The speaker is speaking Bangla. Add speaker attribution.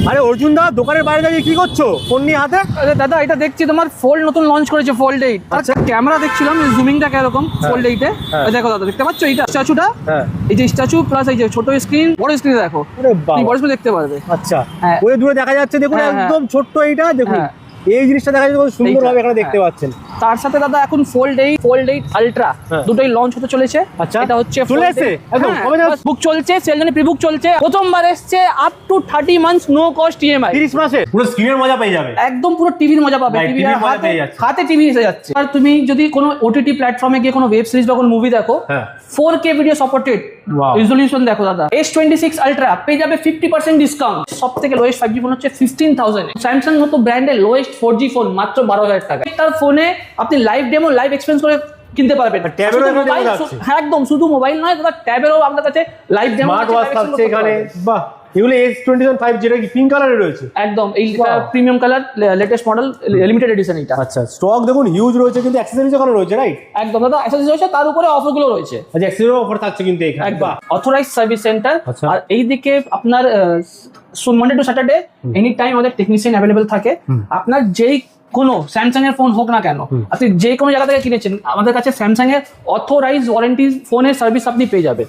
Speaker 1: আরে অর্জুন দা, দোকানের বাইরে দাঁড়িয়ে কি করছো? ফোন নিয়ে হাতে?
Speaker 2: আরে দাদা, এটা দেখছি তোমার ফোল্ড নতুন লঞ্চ করেছে, ফোল্ড 8। আচ্ছা, ক্যামেরা দেখছিলাম, জুমিংটা কিরকম ফোল্ড 8 এ। দেখো দাদা, দেখতে পাচ্ছ এইটা স্ট্যাচুটা?
Speaker 1: হ্যাঁ,
Speaker 2: এই যে স্ট্যাচু প্লাস এই যে ছোট স্ক্রিন, বড় স্ক্রিন দেখো,
Speaker 1: আরে বাবা,
Speaker 2: তুমি বড় স্ক্রিন দেখতে পারবে।
Speaker 1: আচ্ছা,
Speaker 2: হ্যাঁ।
Speaker 1: ওই দূরে দেখা যাচ্ছে, দেখুন
Speaker 2: হ্যাঁ, হ্যাঁ।
Speaker 1: একদম ছোট্ট এইটা, দেখুন
Speaker 2: হ্যাঁ।
Speaker 1: এই জিনিসটা দেখা যাচ্ছে কত সুন্দর ভাবে এখানে দেখতে
Speaker 2: হ্যাঁ।
Speaker 1: পাচ্ছেন।
Speaker 2: তার সাথে দাদা এখন ফোল্ড 8 আলট্রা
Speaker 1: হ্যাঁ।
Speaker 2: দুটোই লঞ্চ হতে চলেছে।
Speaker 1: আচ্ছা,
Speaker 2: এটা হচ্ছে
Speaker 1: চলে এসেছে? একদম কবে যাচ্ছে?
Speaker 2: বুক চলছে, সেল জন্য প্রি বুক চলছে। প্রথমবার এসছে up to 30 months no cost EMI.
Speaker 1: 30 মাসে পুরো স্ক্রিনের মজা পেয়ে যাবে।
Speaker 2: একদম পুরো টিভির মজা পাবে।
Speaker 1: Right,
Speaker 2: টিভি
Speaker 1: TV র মজা পেয়ে যাচ্ছে।
Speaker 2: হাতে টিভি এসে যাচ্ছে। আর তুমি যদি কোনো ওটিটি প্ল্যাটফর্মে গিয়ে কোনো ওয়েব সিরিজ বা কোনো মুভি দেখো,
Speaker 1: হ্যাঁ।
Speaker 2: 4K video supported
Speaker 1: Wow.
Speaker 2: Resolution দেখো দাদা। S26 আলট্রা পেয়ে যাবে 50% ডিসকাউন্ট। সবথেকে লোয়েস্ট 5G ফোন হচ্ছে 15,000 এ। স্যামসাং মতো ব্র্যান্ডের লোয়েস্ট 4G ফোন মাত্র 12,000 টাকা। তার ফোনে আপনি লাইভ ডেমো, লাইভ এক্সপেরিয়েন্স করে কিনতে পারবেন।
Speaker 1: ট্যাবেরও
Speaker 2: শুধু
Speaker 1: এখানে
Speaker 2: মোবাইল,
Speaker 1: demo থাকছে।
Speaker 2: হ্যাঁ একদম, শুধু মোবাইল নয় দাদা, ট্যাবেরও আপনার কাছে লাইভ ডেমো
Speaker 1: স্মার্ট ওয়াচ থাকছে এখানে। বাহ, এগুলো S27 যেটা কি পিঙ্ক কালারে রয়েছে।
Speaker 2: একদম এই
Speaker 1: Wow.
Speaker 2: Premium colour, latest model, limited edition এটা।
Speaker 1: আচ্ছা, স্টক দেখুন হিউজ রয়েছে, কিন্তু অ্যাকসেসরিজ ওখানে রয়েছে, রাইট?
Speaker 2: একদম দাদা, অ্যাক্সেসরিজ রয়েছে, তার উপরে অফারগুলো রয়েছে।
Speaker 1: আচ্ছা, অ্যাকসেসরিজ অফার থাকছে কিন্তু এখানে।
Speaker 2: একদম
Speaker 1: বাহ,
Speaker 2: অথরাইজ সার্ভিস সেন্টার।
Speaker 1: আচ্ছা।
Speaker 2: আর এইদিকে আপনার Monday to Saturday any time আমাদের টেকনিশিয়ান অ্যাভেলেবল থাকে। আপনার যেই কোনো স্যামসাং এর ফোন হোক না কেন, আপনি যে কোনো জায়গা থেকে কিনেছেন, আমাদের কাছে স্যামসাং এর অথরাইজ ওয়ারেন্টি ফোনের সার্ভিস আপনি পেয়ে যাবেন।